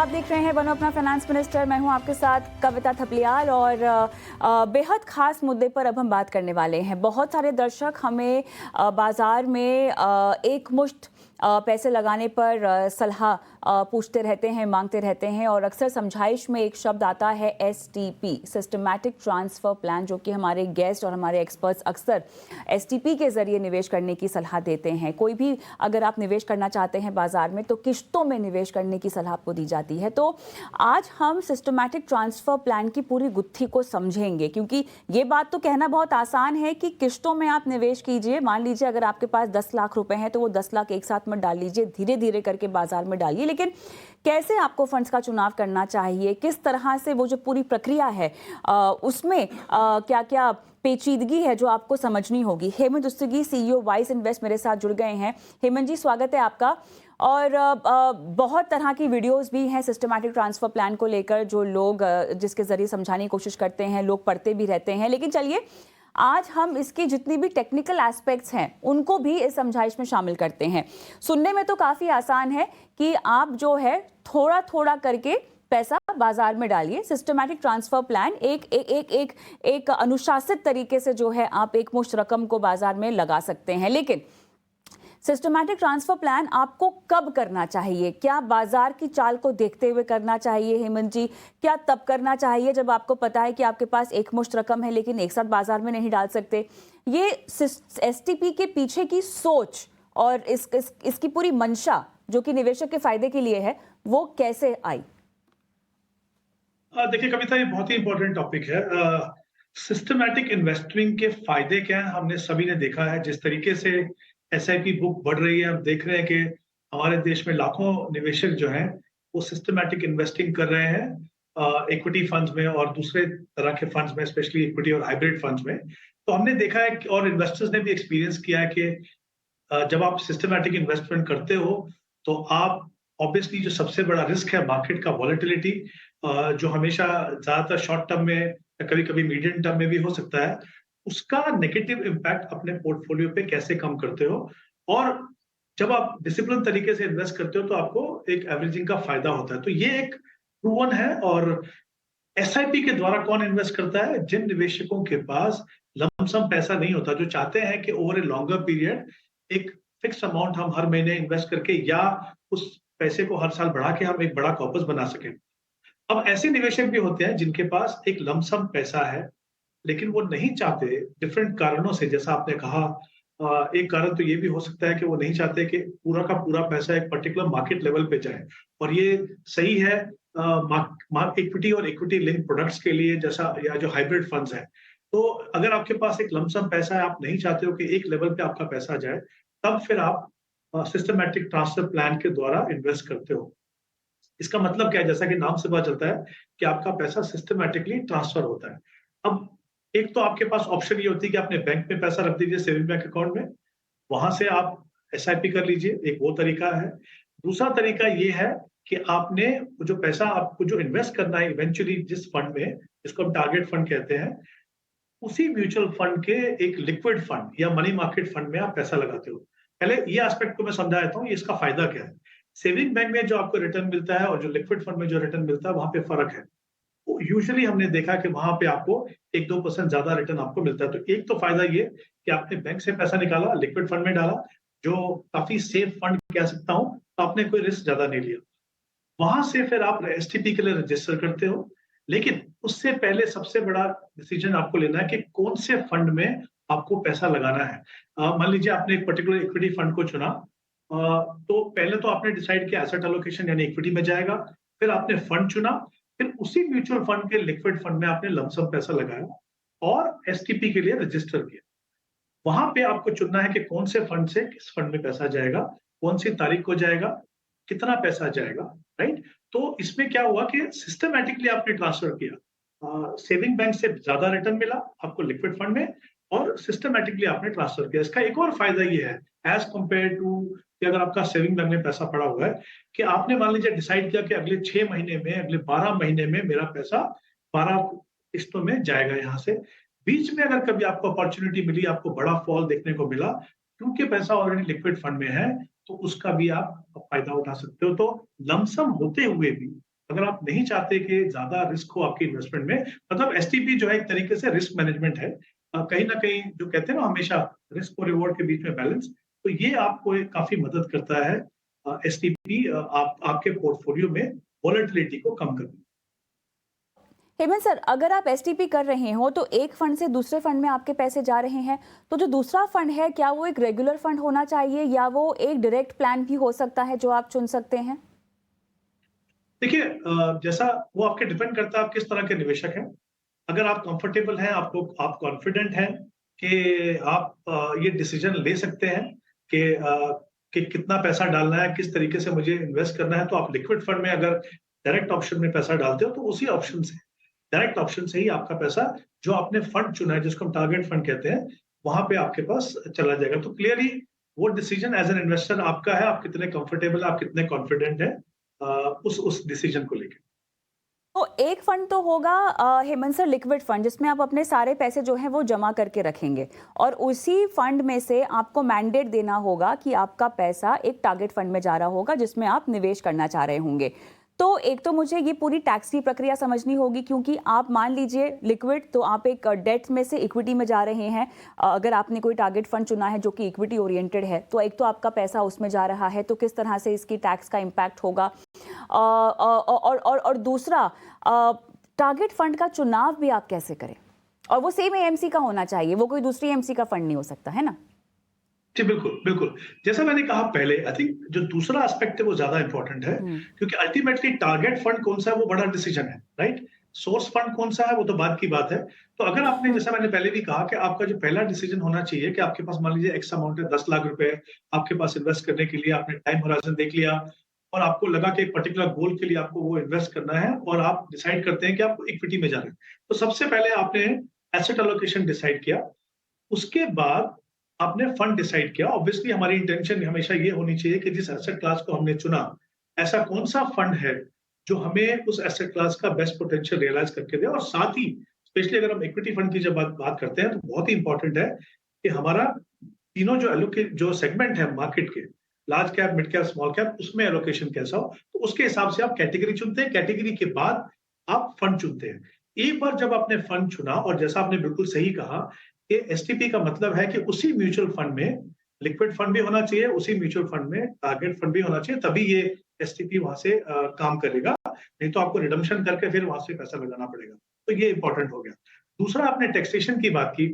आप देख रहे हैं वन अपना फाइनेंस मिनिस्टर। मैं हूं आपके साथ कविता थपलियाल और बेहद खास मुद्दे पर अब हम बात करने वाले हैं। बहुत सारे दर्शक हमें बाजार में एक मुश्त पैसे लगाने पर सलाह पूछते रहते हैं, मांगते रहते हैं और अक्सर समझाइश में एक शब्द आता है STP, सिस्टमैटिक ट्रांसफ़र प्लान, जो कि हमारे गेस्ट और हमारे एक्सपर्ट्स अक्सर STP के ज़रिए निवेश करने की सलाह देते हैं। कोई भी अगर आप निवेश करना चाहते हैं बाजार में तो किश्तों में निवेश करने की सलाह आपको दी जाती है। तो आज हम सिस्टमैटिक ट्रांसफ़र प्लान की पूरी गुत्थी को समझेंगे, क्योंकि ये बात तो कहना बहुत आसान है कि किश्तों में आप निवेश कीजिए। मान लीजिए अगर आपके पास 10 लाख रुपए हैं तो वो 10 लाख एक साथ मत डाल लीजिए, धीरे धीरे करके बाजार में डालिए। लेकिन कैसे आपको फंड्स का चुनाव करना चाहिए, किस तरह से वो जो पूरी प्रक्रिया है उसमें क्या क्या पेचीदगी है जो आपको समझनी होगी। हेमंत उस्तगी, CEO वाइस इन्वेस्ट, मेरे साथ जुड़ गए हैं। हेमंत जी, स्वागत है आपका। और बहुत तरह की वीडियोस भी हैं सिस्टमैटिक ट्रांसफ़र प्लान को लेकर, जो लोग जिसके ज़रिए समझाने की कोशिश करते हैं, लोग पढ़ते भी रहते हैं। लेकिन चलिए आज हम इसकी जितनी भी टेक्निकल एस्पेक्ट्स हैं उनको भी इस समझाइश में शामिल करते हैं। सुनने में तो काफ़ी आसान है कि आप जो है थोड़ा थोड़ा करके पैसा बाजार में डालिए। सिस्टमैटिक ट्रांसफ़र प्लान एक अनुशासित तरीके से जो है आप एक मुश्त रकम को बाजार में लगा सकते हैं। लेकिन सिस्टमैटिक ट्रांसफ़र प्लान आपको कब करना चाहिए? क्या बाजार की चाल को देखते हुए करना चाहिए हेमंत जी? क्या तब करना चाहिए जब आपको पता है कि आपके पास एक मुश्त रकम है लेकिन एक साथ बाजार में नहीं डाल सकते? ये STP के पीछे की सोच और इसकी पूरी मंशा जो कि निवेशक के फायदे के लिए है, वो कैसे आई? देखिए कविता, ये बहुत ही इंपॉर्टेंट टॉपिक है। सिस्टमैटिक इन्वेस्टिंग के फायदे क्या हैं, हमने सभी ने देखा है। जिस तरीके से SIP बुक बढ़ रही है, हम देख रहे हैं कि हमारे देश में लाखों निवेशक जो हैं वो सिस्टमैटिक इन्वेस्टिंग कर रहे हैं इक्विटी फंड्स में और दूसरे तरह के फंड्स में, स्पेशली इक्विटी और हाइब्रिड फंड्स में। तो हमने देखा है और इन्वेस्टर्स ने भी एक्सपीरियंस किया है कि जब आप सिस्टमैटिक इन्वेस्टमेंट करते हो तो आप ऑब्वियसली जो सबसे बड़ा रिस्क है मार्केट का वॉलेटिलिटी, जो हमेशा ज्यादातर शॉर्ट टर्म में या कभी-कभी मीडियम टर्म में भी हो सकता है, उसका नेगेटिव इम्पैक्ट अपने पोर्टफोलियो पे कैसे कम करते हो। और जब आप डिसिप्लिन तरीके से इन्वेस्ट करते हो तो आपको एक एवरेजिंग का फायदा होता है। तो ये एक प्रूवन है। और SIP के द्वारा कौन इन्वेस्ट करता है? जिन निवेशकों के पास लमसम पैसा नहीं होता, जो चाहते हैं कि ओवर ए लॉन्गर पीरियड एक फिक्स अमाउंट हम हर महीने इन्वेस्ट करके या उस पैसे को हर साल बढ़ा के हम एक बड़ा कॉर्पस बना सकें। अब ऐसे निवेशक भी होते हैं जिनके पास एक लमसम पैसा है, लेकिन वो नहीं चाहते डिफरेंट कारणों से, जैसा आपने कहा एक कारण तो ये भी हो सकता है कि वो नहीं चाहते कि पूरा का पूरा पैसा एक पर्टिकुलर मार्केट लेवल पे जाए। और ये सही है इक्विटी और इक्विटी लिंक प्रोडक्ट्स के लिए, जैसा या जो हाइब्रिड फंड्स हैं। तो अगर आपके पास एक लमसम पैसा है, आप नहीं चाहते हो कि एक लेवल पे आपका पैसा जाए, तब फिर आप सिस्टमैटिक ट्रांसफर प्लान के द्वारा इन्वेस्ट करते हो। इसका मतलब क्या है? जैसा कि नाम से पता चलता है कि आपका पैसा सिस्टमैटिकली ट्रांसफर होता है। अब एक तो आपके पास ऑप्शन ये होती है कि अपने बैंक में पैसा रख दीजिए, सेविंग बैंक अकाउंट में, वहां से आप SIP कर लीजिए, एक वो तरीका है। दूसरा तरीका ये है कि आपने जो पैसा आपको जो इन्वेस्ट करना है इवेंचुअली जिस फंड में, जिसको हम टारगेट फंड कहते हैं, उसी म्यूचुअल फंड के एक लिक्विड फंड या मनी मार्केट फंड में आप पैसा लगाते हो। पहले ये एस्पेक्ट को मैं समझा देता हूँ, इसका फायदा क्या है। सेविंग बैंक में जो आपको रिटर्न मिलता है और जो लिक्विड फंड में जो रिटर्न मिलता है, वहां पे फर्क है। यूजुअली हमने देखा कि वहां पे आपको 1-2% ज्यादा रिटर्न आपको मिलता है। तो एक तो फायदा ये कि आपने बैंक से पैसा निकाला, लिक्विड फंड में डाला, जो काफी सेफ फंड कह सकता हूँ, तो आपने कोई रिस्क ज्यादा नहीं लिया। वहां से फिर आप STP के लिए रजिस्टर करते हो। लेकिन उससे पहले सबसे बड़ा डिसीजन आपको लेना है कि कौन से फंड में आपको पैसा लगाना है। मान लीजिए आपने एक पर्टिकुलर इक्विटी फंड को चुना, तो पहले तो आपने डिसाइड किया एसेट एलोकेशन यानी इक्विटी में जाएगा। फिर आपने फंड चुना, फिर उसी म्यूचुअल फंड के लिक्विड फंड में आपने लमसम पैसा लगाया और STP के लिए रजिस्टर किया। वहां पे आपको चुनना है कि कौन से फंड से किस फंड में पैसा जाएगा, कौन सी तारीख को जाएगा, कितना पैसा जाएगा, राइट? तो इसमें क्या हुआ कि सिस्टमैटिकली आपने ट्रांसफर किया। सेविंग बैंक से ज्यादा रिटर्न मिला आपको लिक्विड फंड में और सिस्टमैटिकली आपने ट्रांसफर किया। इसका एक और फायदा ये है एज कंपेयर टू कि अगर आपका सेविंग बैंक में पैसा पड़ा हुआ है, कि आपने मान लीजिए डिसाइड किया कि अगले 6 महीने में, अगले 12 महीने में मेरा पैसा 12 किस्तों में जाएगा यहाँ से। बीच में अगर कभी आपको अपॉर्चुनिटी मिली, आपको बड़ा फॉल देखने को मिला, क्योंकि पैसा ऑलरेडी लिक्विड फंड में है, तो उसका भी आप फायदा उठा सकते हो। तो लमसम होते हुए भी अगर आप नहीं चाहते कि ज्यादा रिस्क हो आपकी इन्वेस्टमेंट में, मतलब एसटीपी जो है एक तरीके से रिस्क मैनेजमेंट है। कहीं ना कहीं जो कहते हैं ना हमेशा, रिस्क और रिवॉर्ड के बीच में बैलेंस, तो ये आपको काफी मदद करता है एसटीपी आपके पोर्टफोलियो में वॉलेटिलिटी को कम करने में। हेमंत सर, अगर आप एसटीपी कर रहे हो तो एक फंड से दूसरे फंड में आपके पैसे जा रहे हैं, तो जो दूसरा फंड है क्या वो एक रेगुलर फंड होना चाहिए या वो एक डायरेक्ट प्लान भी हो सकता है जो आप चुन सकते हैं? देखिए, जैसा वो आपके डिपेंड करता है आप किस तरह के निवेशक हैं। अगर आप कंफर्टेबल हैं, आप कॉन्फिडेंट हैं कि आप ये डिसीजन ले सकते हैं कि कि कितना पैसा डालना है, किस तरीके से मुझे इन्वेस्ट करना है, तो आप लिक्विड फंड में अगर डायरेक्ट ऑप्शन में पैसा डालते हो, तो उसी ऑप्शन से, डायरेक्ट ऑप्शन से ही आपका पैसा, जो आपने फंड चुना है, जिसको हम टारगेट फंड कहते हैं, वहां पे आपके पास चला जाएगा। तो क्लियरली वो डिसीजन एज एन इन्वेस्टर आपका है, आप कितने कंफर्टेबल, आप कितने कॉन्फिडेंट हैं उस डिसीजन को लेके। तो एक फंड तो होगा हेमंत सर, लिक्विड फंड, जिसमें आप अपने सारे पैसे जो हैं वो जमा करके रखेंगे और उसी फंड में से आपको मैंडेट देना होगा कि आपका पैसा एक टारगेट फंड में जा रहा होगा जिसमें आप निवेश करना चाह रहे होंगे। तो एक तो मुझे ये पूरी टैक्स की प्रक्रिया समझनी होगी, क्योंकि आप मान लीजिए लिक्विड तो आप एक डेट में से इक्विटी में जा रहे हैं। अगर आपने कोई टारगेट फंड चुना है जो कि इक्विटी ओरिएंटेड है, तो एक तो आपका पैसा उसमें जा रहा है, तो किस तरह से इसकी टैक्स का इम्पैक्ट होगा। और दूसरा, टारगेट फंड का चुनाव भी आप कैसे करें, और वो सेम एएमसी का होना चाहिए, वो कोई दूसरी एएमसी का फंड नहीं हो सकता, है ना? जी, बिल्कुल, बिल्कुल। जैसा मैंने कहा पहले, आई थिंक जो दूसरा एस्पेक्ट है वो ज़्यादा इम्पोर्टेंट है, क्योंकि अल्टीमेटली टारगेट फंड कौन-सा है वो बड़ा डिसीजन है, राइट? सोर्स फंड कौन-सा है वो तो बात की बात है। तो अगर आपने, जैसा मैंने पहले भी कहा, कि आपका जो पहला डिसीजन होना चाहिए कि आपके पास मान लीजिए एक्स अमाउंट है, 10 लाख रुपए आपके पास इन्वेस्ट करने के लिए, आपने टाइम होराइज़न देख लिया और आपको लगा कि एक पर्टिकुलर गोल के लिए आपको वो इन्वेस्ट करना है और आप डिसाइड करते हैं कि आपको इक्विटी में जाना है। तो सबसे पहले आपने एसेट एलोकेशन डिसाइड किया, उसके बाद आपने फंड डिसाइड किया। ऑब्वियसली हमारी इंटेंशन हमेशा ये होनी चाहिए कि जिस एसेट क्लास को हमने चुना, ऐसा कौन-सा फंड है जो हमें उस एसेट क्लास का बेस्ट पोटेंशियल रियलाइज़ करके दे, और साथ ही स्पेशली अगर हम इक्विटी फंड की जब बात बात करते हैं, तो बहुत ही इंपॉर्टेंट है कि हमारा तीनों जो सेगमेंट है मार्केट के, large cap, mid cap, small cap, उसमें एलोकेशन कैसा हो, तो उसके हिसाब से आप कैटेगरी चुनते हैं, कैटेगरी के बाद आप फंड चुनते हैं। एक बार जब आपने फंड चुना, और जैसा आपने बिल्कुल सही कहा कि एसटीपी का मतलब है कि उसी म्यूचुअल फंड में लिक्विड फंड भी होना चाहिए, उसी म्यूचुअल फंड में टारगेट फंड भी होना चाहिए, तभी ये एसटीपी वहां से काम करेगा। नहीं तो आपको रिडम्पशन करके फिर वहां से पैसा लगाना पड़ेगा। तो ये इंपॉर्टेंट हो गया। दूसरा, आपने टैक्सेशन की बात की।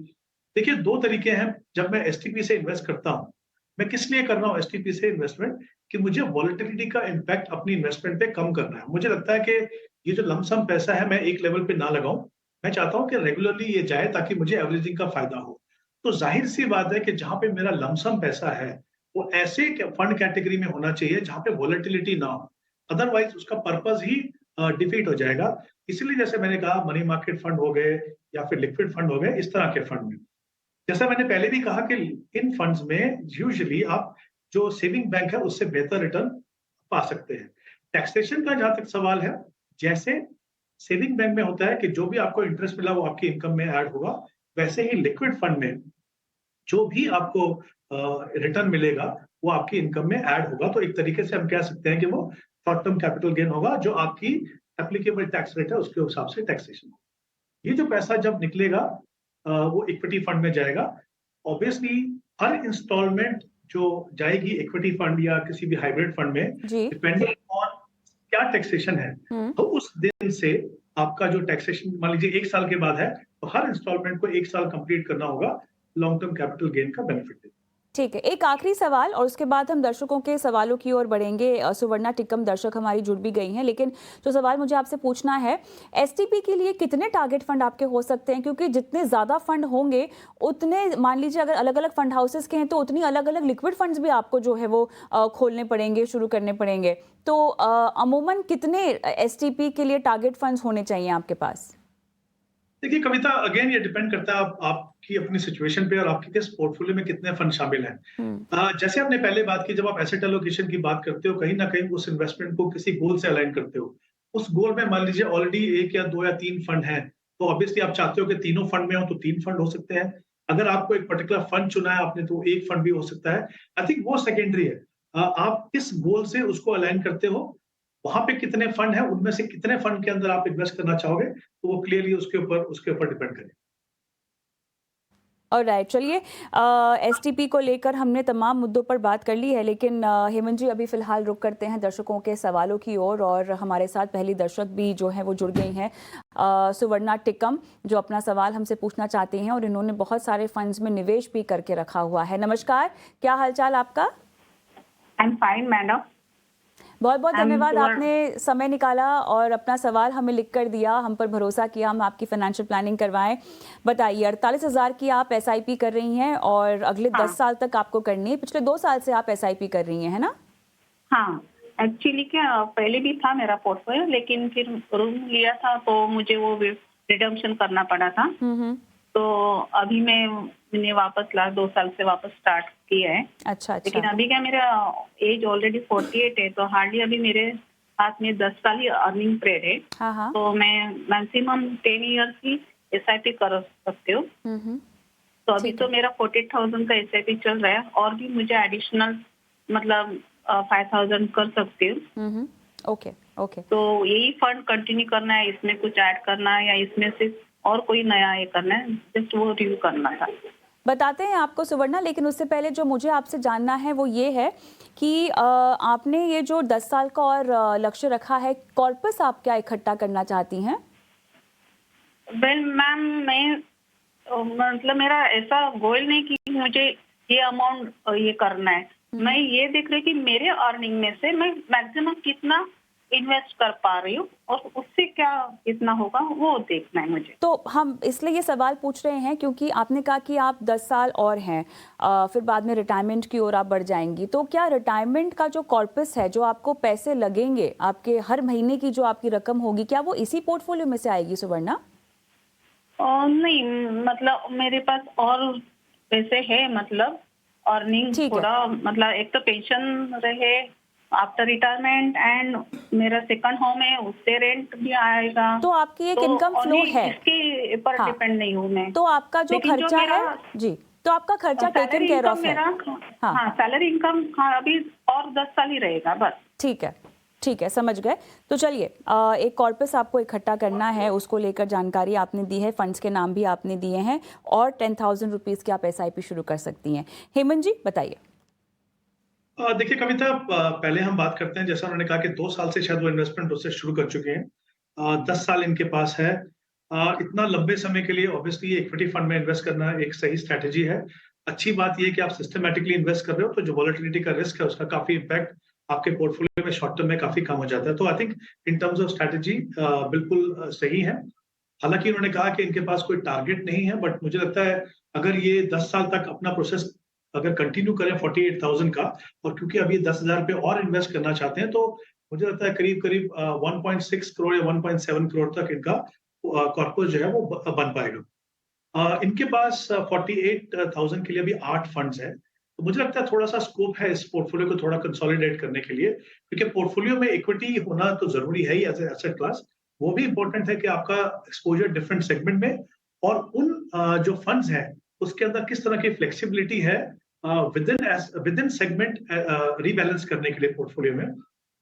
देखिए, दो तरीके हैं जब मैं एसटीपी से इन्वेस्ट करता हूँ। मैं किस लिए कर रहा हूँ एसटीपी से इन्वेस्टमेंट, कि मुझे वॉलेटिलिटी का इम्पैक्ट अपनी इन्वेस्टमेंट पे कम करना है। मुझे लगता है कि ये जो लमसम पैसा है मैं एक लेवल पे ना लगाऊं, मैं चाहता हूं कि रेगुलरली ये जाए ताकि मुझे एवरेजिंग का फायदा हो। तो जाहिर सी बात है कि जहां पे मेरा लमसम पैसा है, वो ऐसे फंड कैटेगरी में होना चाहिए जहां पे वॉलेटिलिटी ना हो, अदरवाइज उसका पर्पज ही डिफीट हो जाएगा। इसलिए जैसे मैंने कहा, मनी मार्केट फंड हो गए या फिर लिक्विड फंड हो गए, इस तरह के फंड में, जैसा मैंने पहले भी कहा कि इन फंड्स में यूजुअली आप जो सेविंग बैंक है उससे बेहतर रिटर्न पा सकते हैं। टैक्सेशन का जहां तक सवाल है, जैसे सेविंग बैंक में होता है कि जो भी आपको इंटरेस्ट मिला वो आपकी इनकम में ऐड होगा, वैसे ही लिक्विड फंड में जो भी आपको रिटर्न मिलेगा वो आपकी इनकम में ऐड होगा। तो एक तरीके से हम कह सकते हैं कि वो शॉर्ट टर्म कैपिटल गेन होगा, जो आपकी एप्लीकेबल टैक्स रेट है उसके हिसाब से टैक्सेशन होगा। ये जो पैसा जब निकलेगा वो इक्विटी फंड में जाएगा। ऑब्वियसली हर इंस्टॉलमेंट जो जाएगी इक्विटी फंड या किसी भी हाइब्रिड फंड में, जी। डिपेंडिंग ऑन क्या टैक्सेशन है, तो उस दिन से आपका जो टैक्सेशन मान लीजिए 1 साल के बाद है, तो हर इंस्टॉलमेंट को 1 साल कंप्लीट करना होगा, लॉन्ग टर्म कैपिटल गेन का बेनिफिट देगा। ठीक है, एक आखिरी सवाल और उसके बाद हम दर्शकों के सवालों की ओर बढ़ेंगे। सुवर्णा टिक्कम दर्शक हमारी जुड़ भी गई हैं, लेकिन जो सवाल मुझे आपसे पूछना है, एसटीपी के लिए कितने टारगेट फंड आपके हो सकते हैं? क्योंकि जितने ज़्यादा फंड होंगे उतने, मान लीजिए अगर अलग अलग फंड हाउसेस के हैं, तो उतनी अलग अलग लिक्विड फंड्स भी आपको जो है वो खोलने पड़ेंगे, शुरू करने पड़ेंगे। तो अमूमन कितने एसटीपी के लिए टारगेट फंड्स होने चाहिए आपके पास? देखिए कविता, अगेन ये डिपेंड करता है आपकी अपनी सिचुएशन पे और आपके किस पोर्टफोलियो में कितने फंड शामिल हैं। जैसे आपने पहले बात की, जब आप एसेट एलोकेशन की बात करते हो, कहीं ना कहीं उस इन्वेस्टमेंट को किसी गोल से अलाइन करते हो। उस गोल में मान लीजिए ऑलरेडी 1 या 2 या 3 फंड हैं, तो ऑब्वियसली आप चाहते हो कि तीनों फंड में हो, तो 3 फंड हो सकते हैं। अगर आपको एक पर्टिकुलर फंड चुना है आपने, तो एक फंड भी हो सकता है। आई थिंक वो सेकेंडरी है। आप किस गोल से उसको अलाइन करते हो, वहां पे कितने फंड है, उनमें से कितने फंड के अंदर आप इन्वेस्ट करना चाहोगे, तो वो क्लियरली उसके ऊपर डिपेंड करेगा। ऑलराइट, चलिए एसटीपी को लेकर हमने तमाम मुद्दों पर बात कर ली है, लेकिन हेमंत जी अभी फिलहाल रुक करते हैं दर्शकों के सवालों की ओर। और हमारे साथ पहली दर्शक भी जो है वो जुड़ गई हैं, सुवर्णा टिक्कम, जो अपना सवाल हमसे पूछना चाहती हैं और इन्होंने बहुत सारे फंड्स में निवेश भी करके रखा हुआ है। नमस्कार, क्या हालचाल आपका? I am fine madam. बहुत बहुत धन्यवाद, आपने समय निकाला और अपना सवाल हमें लिख कर दिया, हम पर भरोसा किया, हम आपकी फाइनेंशियल प्लानिंग करवाएं। बताइए, 48,000 की आप एसआईपी कर रही हैं और अगले 10 साल तक आपको करनी है। पिछले 2 साल से आप एसआईपी कर रही हैं, है ना? हाँ, एक्चुअली क्या पहले भी था मेरा पोर्टफोलियो, लेकिन फिर रूम लिया था तो मुझे वो रिडम्पशन करना पड़ा था। तो अभी मैंने वापस 2 साल से वापस स्टार्ट किया है। अच्छा। लेकिन अभी क्या मेरा एज ऑलरेडी 48 है, तो हार्डली अभी मेरे हाथ में 10 साल ही अर्निंग पीरियड है। हाँ। तो मैं मैक्सिमम 10 ईयर्स की एसआईपी कर सकती हूँ। तो अभी तो मेरा 48,000 का एसआईपी चल रहा है, और भी मुझे एडिशनल मतलब 5,000 कर सकती हूँ। ओके। तो यही फंड कंटिन्यू करना है, इसमें कुछ ऐड करना है या इसमें से और कोई नया ये करना है, जस्ट वो रिव्यू करना था। बताते हैं आपको सुवर्णा, लेकिन उससे पहले जो मुझे आपसे जानना है वो ये है कि आपने ये जो 10 साल का और लक्ष्य रखा है, कॉर्पस आप क्या इकट्ठा करना चाहती हैं? वेल मैम, मैं मतलब मेरा ऐसा गोल नहीं कि मुझे ये अमाउंट ये करना है। मैं ये देख रही कि मेरे अर्निंग में से मैं मैक्सिमम कितना इन्वेस्ट कर पा रही हूँ और उससे क्या कितना होगा वो देखना है मुझे। तो हम इसलिए ये सवाल पूछ रहे हैं क्योंकि आपने कहा कि आप 10 साल और हैं, फिर बाद में रिटायरमेंट की ओर आप बढ़ जाएंगी। तो क्या रिटायरमेंट का जो कॉर्पस है, जो आपको पैसे लगेंगे, आपके हर महीने की जो आपकी रकम होगी, क्या वो इसी पोर्टफोलियो में से आएगी सुवर्णा? नहीं, मतलब मेरे पास और पैसे है, मतलब अर्निंग थोड़ा, मतलब एक तो पेंशन रहे आफ्टर रिटायरमेंट, एंड मेरा सेकंड होम है, उससे रेंट भी आएगा। तो आपकी एक इनकम फ्लो है, इसके पर डिपेंड नहीं हूँ मैं। तो आपका जो खर्चा है जी, तो आपका खर्चा टेकन केयर ऑफ है। हाँ, सैलरी इनकम अभी और 10 साल ही रहेगा बस। ठीक है, समझ गए। तो चलिए, एक कॉर्पस आपको इकट्ठा करना है, उसको लेकर जानकारी आपने दी है, फंड्स के नाम भी आपने दिए हैं, और 10,000 रुपीज़ की आप एसआईपी शुरू कर सकती हैं। हेमंत जी बताइए। देखिए कविता, पहले हम बात करते हैं, जैसा उन्होंने कहा कि 2 साल से शायद वो इन्वेस्टमेंट प्रोसेस शुरू कर चुके हैं। 10 साल इनके पास है। इतना लंबे समय के लिए ऑब्वियसली इक्विटी फंड में इन्वेस्ट करना एक सही स्ट्रैटेजी है। अच्छी बात ये है कि आप सिस्टमैटिकली इन्वेस्ट कर रहे हो, तो जो वॉलेटिलिटी का रिस्क है उसका काफी इम्पैक्ट आपके पोर्टफोलियो में शॉर्ट टर्म में काफी कम हो जाता है। तो I think in terms of strategy बिल्कुल सही है। हालांकि उन्होंने कहा कि इनके पास कोई टारगेट नहीं है, बट मुझे लगता है अगर ये 10 साल तक अपना प्रोसेस अगर कंटिन्यू करें 48,000 का, और क्योंकि अब ये 10,000 पे और इन्वेस्ट करना चाहते हैं, तो मुझे लगता है करीब 1.6 करोड़ या 1.7 करोड़ तक इनका कॉर्पस जो है वो बन पाएगा। इनके पास 48,000 के लिए भी 8 फंड्स हैं। तो मुझे लगता है थोड़ा-सा स्कोप है इस पोर्टफोलियो को थोड़ा कंसोलिडेट करने के लिए, क्योंकि पोर्टफोलियो में इक्विटी होना तो ज़रूरी है ही एज़ ए एसेट क्लास। वो भी इम्पोर्टेंट है कि आपका एक्सपोज़र डिफरेंट सेगमेंट में और उन जो फंड्स हैं, उसके अंदर किस तरह की फ्लेक्सिबिलिटी है विदिन सेगमेंट रीबैलेंस करने के लिए पोर्टफोलियो में।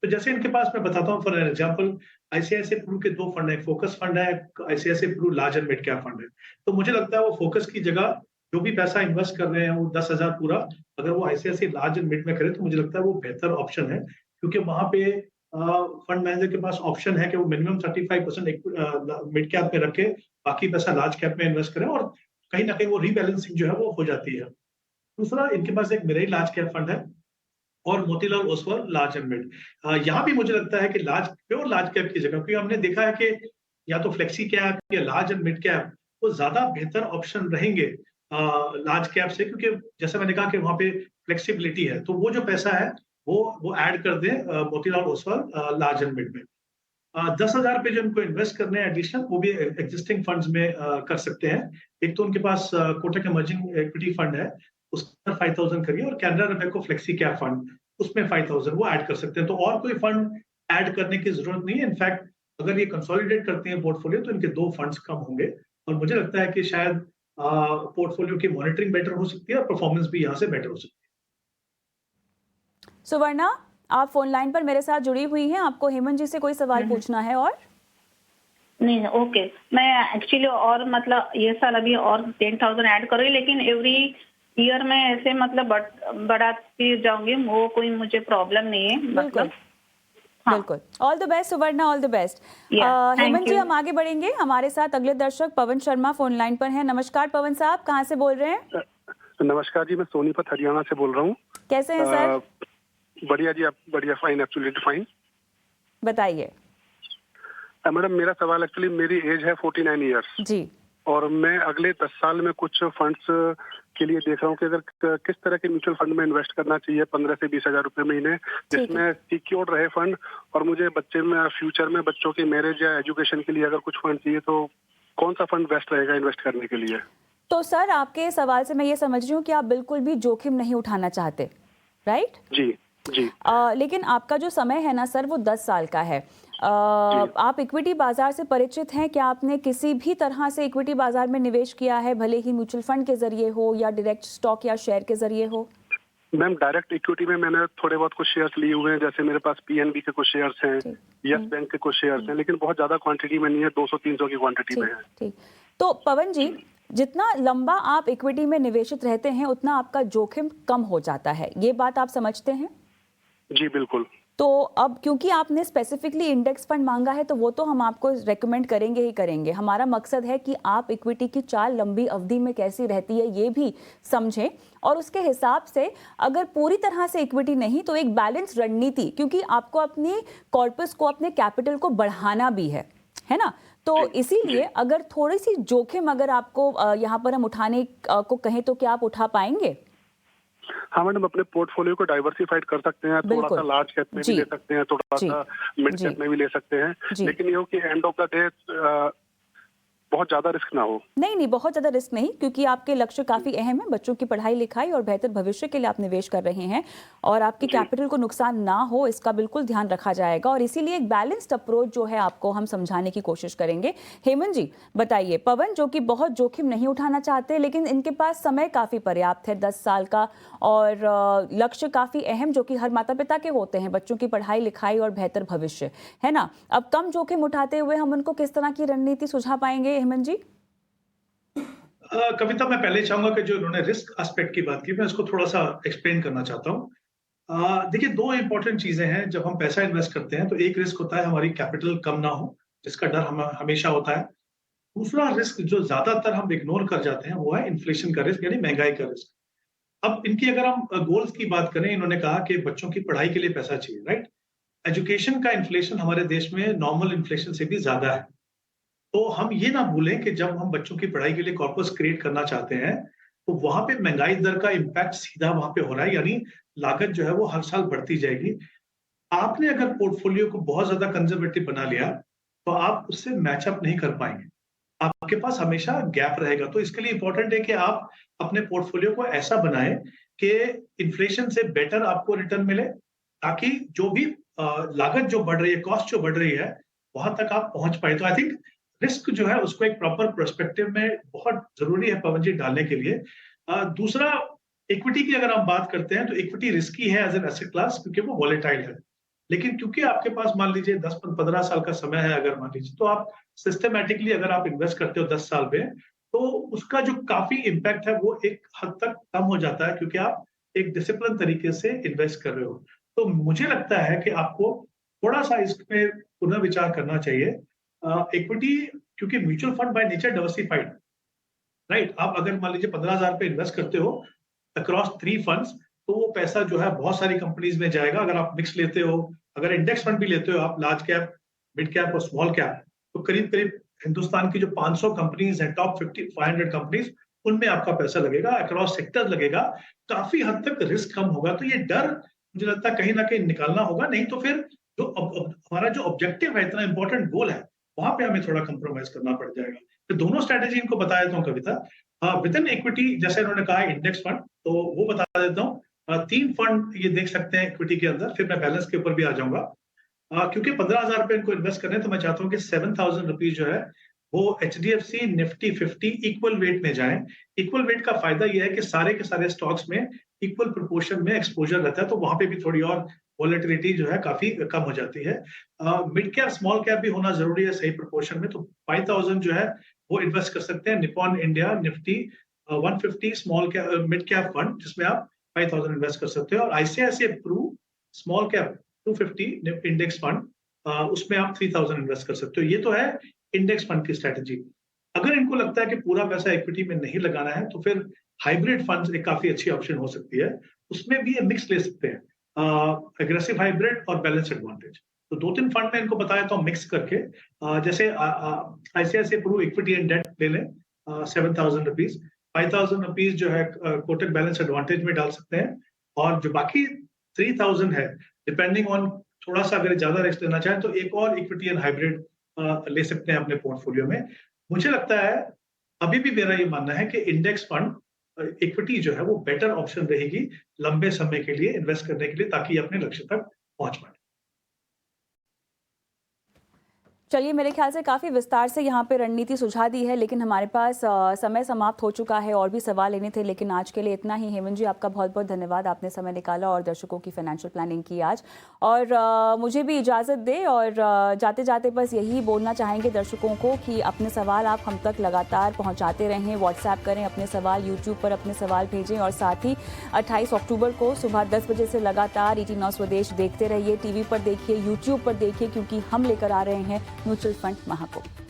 तो जैसे इनके पास मैं बताता हूँ, फॉर एग्जांपल आईसीआईसीआई प्रू के 2 फंड हैं, फोकस फंड है, ICICI Pru large and mid cap fund है। तो मुझे लगता है वो फोकस की जगह जो भी पैसा इन्वेस्ट कर रहे हैं वो 10,000 पूरा अगर वो आईसीआईसीआई लार्ज एंड मिड में करें, तो मुझे लगता है वो बेहतर ऑप्शन है, क्योंकि वहां पे फंड मैनेजर के पास ऑप्शन है कि वो मिनिमम 35% मिड कैप में रखे, बाकी पैसा लार्ज कैप में इन्वेस्ट करें, और कहीं ना कहीं वो रीबैलेंसिंग जो है वो हो जाती है। दूसरा, इनके पास एक मिरेई लार्ज कैप फंड है और Motilal Oswal large and mid. यहाँ भी मुझे लगता है कि प्योर लार्ज कैप की जगह, क्योंकि हमने देखा है कि या तो फ्लेक्सी कैप या लार्ज एंड मिड कैप वो ज्यादा बेहतर ऑप्शन रहेंगे लार्ज कैप से, क्योंकि जैसा मैंने कहा कि वहां पे फ्लेक्सिबिलिटी है। तो वो जो पैसा है वो ऐड कर दे Motilal Oswal large and mid में। 10,000 पे जो इनको इन्वेस्ट करने हैं एडिशनल, वो भी एग्जिस्टिंग फंड्स में कर सकते हैं। एक तो उनके पास कोटक इमर्जिंग इक्विटी फंड है, उसका 5,000 करिए, और कैनरा रबेको फ्लेक्सी कैप फंड, उसमें 5,000 वो ऐड कर सकते हैं। तो और कोई फंड ऐड करने की जरूरत नहीं है। इनफैक्ट अगर ये कंसोलिडेट करते हैं पोर्टफोलियो, तो इनके 2 फंड्स कम होंगे, और मुझे लगता है कि शायद पोर्टफोलियो की मॉनिटरिंग बेटर हो सकती है और परफॉर्मेंस भी यहाँ से बेटर हो सकती है। सुवर्णा, आप फोन लाइन पर मेरे साथ जुड़ी हुई हैं, आपको हेमंत जी से कोई सवाल पूछना है? और नहीं, ओके। मैं एक्चुअली और मतलब ये साल अभी और 10,000 ऐड कर रही हूँ, लेकिन एवरी ईयर मैं ऐसे मतलब बढ़ाती जाऊंगी, वो कोई मुझे प्रॉब्लम नहीं है। बिल्कुल मतलब हाँ। बिल्कुल। All the best Suvarna, all the best. Yeah, thank Hemant ji, you. हम आगे बढ़ेंगे। हमारे साथ अगले दर्शक पवन शर्मा फोन लाइन पर हैं। नमस्कार पवन साहब, कहाँ से बोल रहे हैं? नमस्कार जी, मैं सोनीपत हरियाणा से बोल रहा हूँ। कैसे हैं सर? बढ़िया जी, आप बढ़िया, फाइन, एब्सोल्युटली फाइन। बताइए। मैडम, मेरा सवाल एक्चुअली, मेरी एज है 49 इयर्स जी और मैं अगले 10 साल में कुछ फंड्स के लिए देख रहा हूँ कि अगर किस तरह के म्यूचुअल फंड में इन्वेस्ट करना चाहिए 15 से 20 हजार रुपए महीने, जिसमें सिक्योर्ड रहे फंड, और मुझे बच्चे में फ्यूचर में बच्चों की मैरिज या एजुकेशन के लिए अगर कुछ फंड चाहिए तो कौन सा फंड बेस्ट रहेगा इन्वेस्ट करने के लिए? तो सर, आपके सवाल से मैं ये समझ रही हूँ कि आप बिल्कुल भी जोखिम नहीं उठाना चाहते, राइट? जी जी। लेकिन आपका जो समय है ना सर, वो 10 साल का है। आप इक्विटी बाजार से परिचित हैं? क्या आपने किसी भी तरह से इक्विटी बाजार में निवेश किया है, भले ही म्यूचुअल फंड के जरिए हो या डायरेक्ट स्टॉक या शेयर के जरिए हो? मैम, डायरेक्ट इक्विटी में मैंने थोड़े बहुत कुछ शेयर्स लिए हुए हैं, जैसे मेरे पास पीएनबी के कुछ शेयर्स हैं, यस बैंक के कुछ शेयर्स हैं, लेकिन बहुत ज्यादा क्वांटिटी में नहीं है, 200-300 की क्वांटिटी में है। ठीक। तो पवन जी, जितना लंबा आप इक्विटी में निवेशित रहते हैं उतना आपका जोखिम कम हो जाता है, ये बात आप समझते हैं? जी बिल्कुल। तो अब क्योंकि आपने स्पेसिफिकली इंडेक्स फंड मांगा है तो वो तो हम आपको रेकमेंड करेंगे ही करेंगे। हमारा मकसद है कि आप इक्विटी की चाल लंबी अवधि में कैसी रहती है ये भी समझें, और उसके हिसाब से अगर पूरी तरह से इक्विटी नहीं तो एक बैलेंस रणनीति, क्योंकि आपको अपनी कॉर्पस को, अपने कैपिटल को बढ़ाना भी है ना? तो इसीलिए अगर थोड़ी सी जोखिम अगर आपको यहाँ पर हम उठाने को कहें तो क्या आप उठा पाएंगे? हाँ मैडम, अपने पोर्टफोलियो को डाइवर्सिफाइड कर सकते हैं, थोड़ा सा लार्ज कैप में भी ले सकते हैं, थोड़ा सा मिड कैप में भी ले सकते हैं, लेकिन ये हो कि एंड ऑफ द डे बहुत ज्यादा रिस्क ना हो। नहीं, बहुत ज्यादा रिस्क नहीं, क्योंकि आपके लक्ष्य काफी अहम है, बच्चों की पढ़ाई लिखाई और बेहतर भविष्य के लिए आप निवेश कर रहे हैं, और आपके कैपिटल को नुकसान ना हो इसका बिल्कुल ध्यान रखा जाएगा, और इसीलिए एक बैलेंस्ड अप्रोच जो है आपको हम समझाने की कोशिश करेंगे। हेमंत जी बताइए, पवन जो कि बहुत जोखिम नहीं उठाना चाहते लेकिन इनके पास समय काफी पर्याप्त है, 10 साल का, और लक्ष्य काफी अहम जो कि हर माता पिता के होते हैं, बच्चों की पढ़ाई लिखाई और बेहतर भविष्य, है ना? अब कम जोखिम उठाते हुए हम उनको किस तरह की रणनीति सुझा पाएंगे हेमंत जी? कविता, मैं पहले चाहूंगा कि जो उन्होंने रिस्क एस्पेक्ट की बात की, मैं उसको थोड़ा सा एक्सप्लेन करना चाहता हूँ। देखिए, 2 इंपॉर्टेंट चीजें हैं जब हम पैसा इन्वेस्ट करते हैं। तो एक रिस्क होता है हमारी कैपिटल कम ना हो, जिसका डर हम हमेशा होता है। दूसरा रिस्क जो ज्यादातर हम इग्नोर कर जाते हैं वो है इन्फ्लेशन का रिस्क, यानी महंगाई का रिस्क। अब इनकी अगर हम गोल्स की बात करें, इन्होंने कहा कि बच्चों की पढ़ाई के लिए पैसा चाहिए, राइट? एजुकेशन का इन्फ्लेशन हमारे देश में नॉर्मल इन्फ्लेशन से भी ज्यादा है। तो हम ये ना भूलें कि जब हम बच्चों की पढ़ाई के लिए कॉर्पस क्रिएट करना चाहते हैं, तो वहां पे महंगाई दर का इम्पैक्ट सीधा वहां पे हो रहा है, यानी लागत जो है वो हर साल बढ़ती जाएगी। आपने अगर पोर्टफोलियो को बहुत ज्यादा कंजर्वेटिव बना लिया, तो आप उससे मैचअप नहीं कर पाएंगे, आपके पास हमेशा गैप रहेगा। तो इसके लिए इंपॉर्टेंट है कि आप अपने पोर्टफोलियो को ऐसा बनाएं कि इन्फ्लेशन से बेटर आपको रिटर्न मिले, ताकि जो भी लागत जो बढ़ रही है, कॉस्ट जो बढ़ रही है, वहां तक आप पहुंच पाए। तो आई थिंक रिस्क जो है उसको एक प्रॉपर पर्सपेक्टिव में बहुत जरूरी है पवन जी डालने के लिए। दूसरा, इक्विटी की अगर हम बात करते हैं तो इक्विटी रिस्की है एज एन एसेट क्लास, क्योंकि वो वॉलेटाइल है। लेकिन क्योंकि आपके पास मान लीजिए 10-15 साल का समय है, अगर मान लीजिए, तो आप सिस्टमैटिकली अगर आप इन्वेस्ट करते हो 10 साल में, तो उसका जो काफी इम्पैक्ट है वो एक हद तक कम हो जाता है, क्योंकि आप एक डिसिप्लिन तरीके से इन्वेस्ट कर रहे हो। तो मुझे लगता है कि आपको थोड़ा सा इसमें पुनर्विचार करना चाहिए। इक्विटी, क्योंकि mutual fund by nature diversified, right? आप अगर मान लीजिए 15,000 पे इन्वेस्ट करते हो अक्रॉस 3 फंड्स, तो वो पैसा जो है बहुत सारी कंपनीज में जाएगा। अगर आप मिक्स लेते हो, अगर इंडेक्स फंड भी लेते हो आप, लार्ज कैप, मिड कैप और स्मॉल कैप, तो करीब करीब हिंदुस्तान की जो 500 कंपनीज हैं, टॉप 500 कंपनीज, उनमें आपका पैसा लगेगा, अक्रॉस सेक्टर लगेगा, काफी हद तक रिस्क कम होगा। तो ये डर मुझे लगता है कहीं ना कहीं निकालना होगा, नहीं तो फिर जो हमारा जो ऑब्जेक्टिव है, इतना इंपॉर्टेंट गोल है, वहां पे हमें थोड़ा कंप्रोमाइज करना पड़ जाएगा। तो दोनों स्ट्रेटेजी इनको बता देता हूँ कविता। विद इन इक्विटी, जैसे इन्होंने कहा इंडेक्स फंड, तो वो बता देता हूँ। 3 फंड ये देख सकते हैं इक्विटी के अंदर, फिर मैं बैलेंस के ऊपर भी आ जाऊंगा। क्योंकि 15,000 रुपए इनको इन्वेस्ट करने, तो मैं चाहता हूँ कि 7,000 रुपीज जो है वो HDFC निफ्टी 50 इक्वल वेट में जाए। इक्वल वेट का फायदा यह है कि सारे के सारे स्टॉक्स में इक्वल प्रोपोर्शन में एक्सपोजर रहता है, तो वहां पे भी थोड़ी और वॉलेटिलिटी जो है काफी कम हो जाती है। मिड कैप स्मॉल कैप भी होना जरूरी है सही प्रोपोर्शन में, तो 5000 जो है वो इन्वेस्ट कर सकते हैं Nippon India Nifty 150 small cap mid cap fund, जिसमें आप 5000 इन्वेस्ट कर सकते हो। और ICICI Pru small cap 250 index fund, उसमें आप 3000 इन्वेस्ट कर सकते हो। ये तो है इंडेक्स फंड की स्ट्रेटेजी। अगर इनको लगता है कि पूरा पैसा इक्विटी में नहीं लगाना है, तो फिर हाइब्रिड फंड्स एक काफी अच्छी ऑप्शन हो सकती है। उसमें भी ये मिक्स ले सकते हैं, एग्रेसिव हाइब्रिड और बैलेंस एडवांटेज। तो 2-3 फंड में इनको बताया तो मिक्स करके, जैसे ICICI Pru equity and debt ले लें 7000 रुपीज, 5000 रुपीज जो है कोटक बैलेंस एडवांटेज में डाल सकते हैं, और जो बाकी 3000 है, डिपेंडिंग ऑन थोड़ा सा अगर ज्यादा रिस्क लेना चाहें तो एक और इक्विटी एंड हाइब्रिड ले सकते हैं अपने पोर्टफोलियो में। मुझे लगता है, अभी भी मेरा ये मानना है कि इंडेक्स फंड इक्विटी जो है वो बेटर ऑप्शन रहेगी लंबे समय के लिए इन्वेस्ट करने के लिए, ताकि अपने लक्ष्य तक पहुंच पाए। चलिए, मेरे ख्याल से काफ़ी विस्तार से यहाँ पे रणनीति सुझा दी है, लेकिन हमारे पास समय समाप्त हो चुका है। और भी सवाल लेने थे, लेकिन आज के लिए इतना ही। हेमंत जी, आपका बहुत बहुत धन्यवाद, आपने समय निकाला और दर्शकों की फाइनेंशियल प्लानिंग की आज। और मुझे भी इजाज़त दे, और जाते जाते बस यही बोलना चाहेंगे दर्शकों को कि अपने सवाल आप हम तक लगातार पहुँचाते रहें, व्हाट्सएप करें अपने सवाल, यूट्यूब पर अपने सवाल भेजें, और साथ ही 28 अक्टूबर को सुबह 10 बजे से लगातार ET 9 स्वदेश देखते रहिए। टीवी पर देखिए, यूट्यूब पर देखिए, क्योंकि हम लेकर आ रहे हैं म्यूचुअल फंड महाकुंभ।